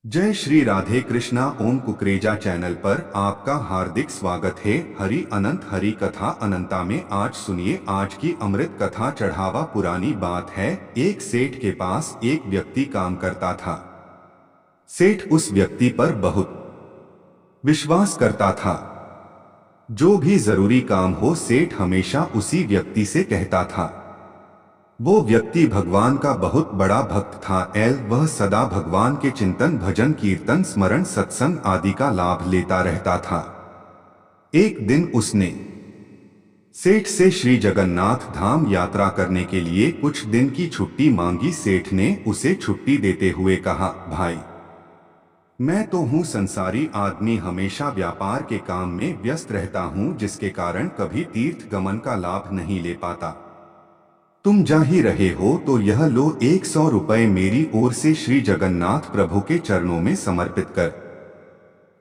जय श्री राधे कृष्णा। ओम कुकरेजा चैनल पर आपका हार्दिक स्वागत है। हरि अनंत हरि कथा अनंता में आज सुनिए आज की अमृत कथा। चढ़ावा। पुरानी बात है, एक सेठ के पास एक व्यक्ति काम करता था। सेठ उस व्यक्ति पर बहुत विश्वास करता था। जो भी जरूरी काम हो सेठ हमेशा उसी व्यक्ति से कहता था। वो व्यक्ति भगवान का बहुत बड़ा भक्त था। वह सदा भगवान के चिंतन भजन कीर्तन स्मरण सत्संग आदि का लाभ लेता रहता था। एक दिन उसने सेठ से श्री जगन्नाथ धाम यात्रा करने के लिए कुछ दिन की छुट्टी मांगी। सेठ ने उसे छुट्टी देते हुए कहा, भाई मैं तो हूँ संसारी आदमी, हमेशा व्यापार के काम में व्यस्त रहता हूँ, जिसके कारण कभी तीर्थ गमन का लाभ नहीं ले पाता। तुम जा ही रहे हो तो यह लो, 100 रुपये मेरी ओर से श्री जगन्नाथ प्रभु के चरणों में समर्पित कर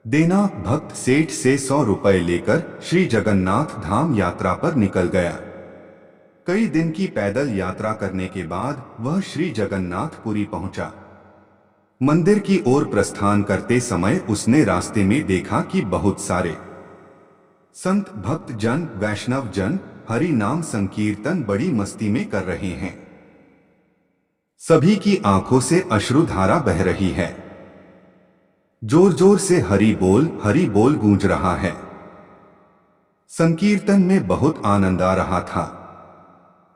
देना। भक्त सेठ से 100 रुपये लेकर श्री जगन्नाथ धाम यात्रा पर निकल गया। कई दिन की पैदल यात्रा करने के बाद वह श्री जगन्नाथपुरी पहुंचा। मंदिर की ओर प्रस्थान करते समय उसने रास्ते में देखा कि बहुत सारे संत भक्त जन वैष्णव जन हरि नाम संकीर्तन बड़ी मस्ती में कर रहे हैं। सभी की आंखों से अश्रुधारा बह रही है। जोर जोर से हरि बोल गूंज रहा है। संकीर्तन में बहुत आनंद आ रहा था।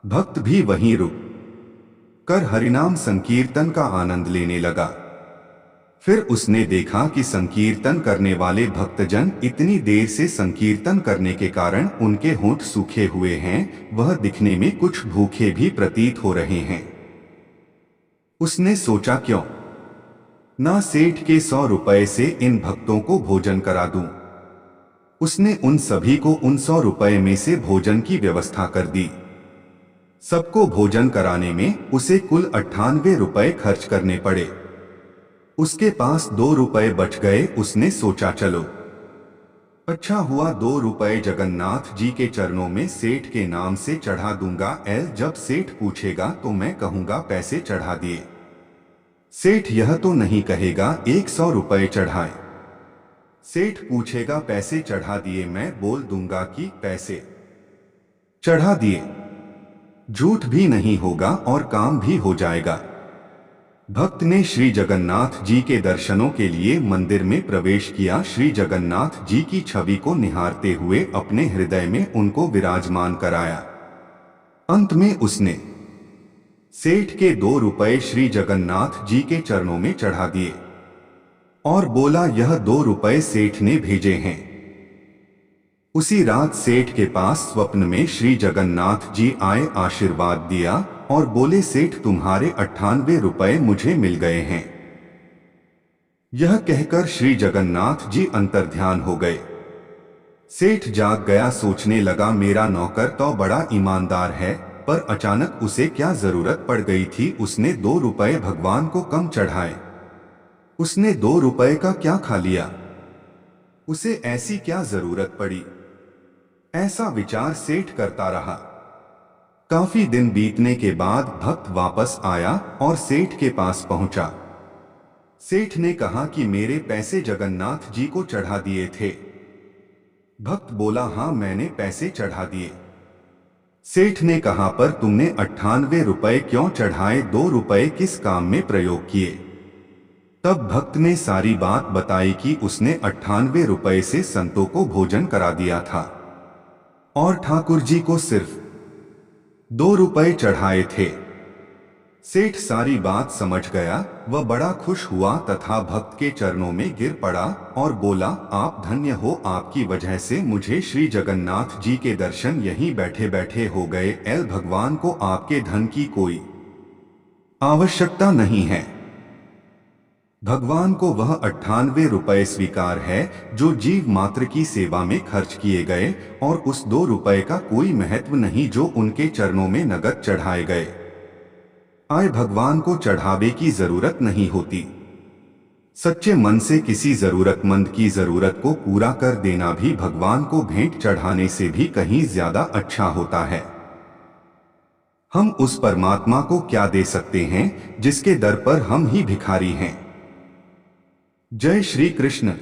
भक्त भी वहीं रुक कर हरिनाम संकीर्तन का आनंद लेने लगा। फिर उसने देखा कि संकीर्तन करने वाले भक्तजन इतनी देर से संकीर्तन करने के कारण उनके होंठ सूखे हुए हैं। वह दिखने में कुछ भूखे भी प्रतीत हो रहे हैं। उसने सोचा, क्यों ना सेठ के 100 रुपये से इन भक्तों को भोजन करा दूं। उसने उन सभी को उन 100 रुपये में से भोजन की व्यवस्था कर दी। सबको भोजन कराने में उसे कुल 98 रुपये खर्च करने पड़े। उसके पास 2 रुपये बच गए। उसने सोचा, चलो अच्छा हुआ 2 रुपये जगन्नाथ जी के चरणों में सेठ के नाम से चढ़ा दूंगा। जब सेठ पूछेगा तो मैं कहूंगा पैसे चढ़ा दिए। सेठ यह तो नहीं कहेगा 100 रुपये चढ़ाए। सेठ पूछेगा पैसे चढ़ा दिए, मैं बोल दूंगा कि पैसे चढ़ा दिए। झूठ भी नहीं होगा और काम भी हो जाएगा। भक्त ने श्री जगन्नाथ जी के दर्शनों के लिए मंदिर में प्रवेश किया। श्री जगन्नाथ जी की छवि को निहारते हुए अपने हृदय में उनको विराजमान कराया। अंत में उसने सेठ के 2 रुपये श्री जगन्नाथ जी के चरणों में चढ़ा दिए और बोला, यह 2 रुपये सेठ ने भेजे हैं। उसी रात सेठ के पास स्वप्न में श्री जगन्नाथ जी आए, आशीर्वाद दिया और बोले, सेठ तुम्हारे 98 रुपये मुझे मिल गए हैं। यह कहकर श्री जगन्नाथ जी अंतर्ध्यान हो गए। सेठ जाग गया, सोचने लगा, मेरा नौकर तो बड़ा ईमानदार है, पर अचानक उसे क्या जरूरत पड़ गई थी। उसने 2 रुपये भगवान को कम चढ़ाए। उसने 2 रुपये का क्या खा लिया? उसे ऐसी क्या जरूरत पड़ी? ऐसा विचार सेठ करता रहा। काफी दिन बीतने के बाद भक्त वापस आया और सेठ के पास पहुंचा। सेठ ने कहा कि मेरे पैसे जगन्नाथ जी को चढ़ा दिए थे। भक्त बोला, हाँ मैंने पैसे चढ़ा दिए। सेठ ने कहा, पर तुमने 98 रुपये क्यों चढ़ाए? 2 रुपये किस काम में प्रयोग किए? तब भक्त ने सारी बात बताई कि उसने 98 रुपये से संतों को भोजन करा दिया था और ठाकुर जी को सिर्फ 2 रुपये चढ़ाए थे। सेठ सारी बात समझ गया। वह बड़ा खुश हुआ तथा भक्त के चरणों में गिर पड़ा और बोला, आप धन्य हो, आपकी वजह से मुझे श्री जगन्नाथ जी के दर्शन यहीं बैठे बैठे हो गए। भगवान को आपके धन की कोई आवश्यकता नहीं है। भगवान को वह 98 रुपये स्वीकार है जो जीव मात्र की सेवा में खर्च किए गए, और उस 2 रुपये का कोई महत्व नहीं जो उनके चरणों में नगद चढ़ाए गए। भगवान को चढ़ावे की जरूरत नहीं होती। सच्चे मन से किसी जरूरतमंद की जरूरत को पूरा कर देना भी भगवान को भेंट चढ़ाने से भी कहीं ज्यादा अच्छा होता है। हम उस परमात्मा को क्या दे सकते हैं जिसके दर पर हम ही भिखारी हैं। जय श्री कृष्ण।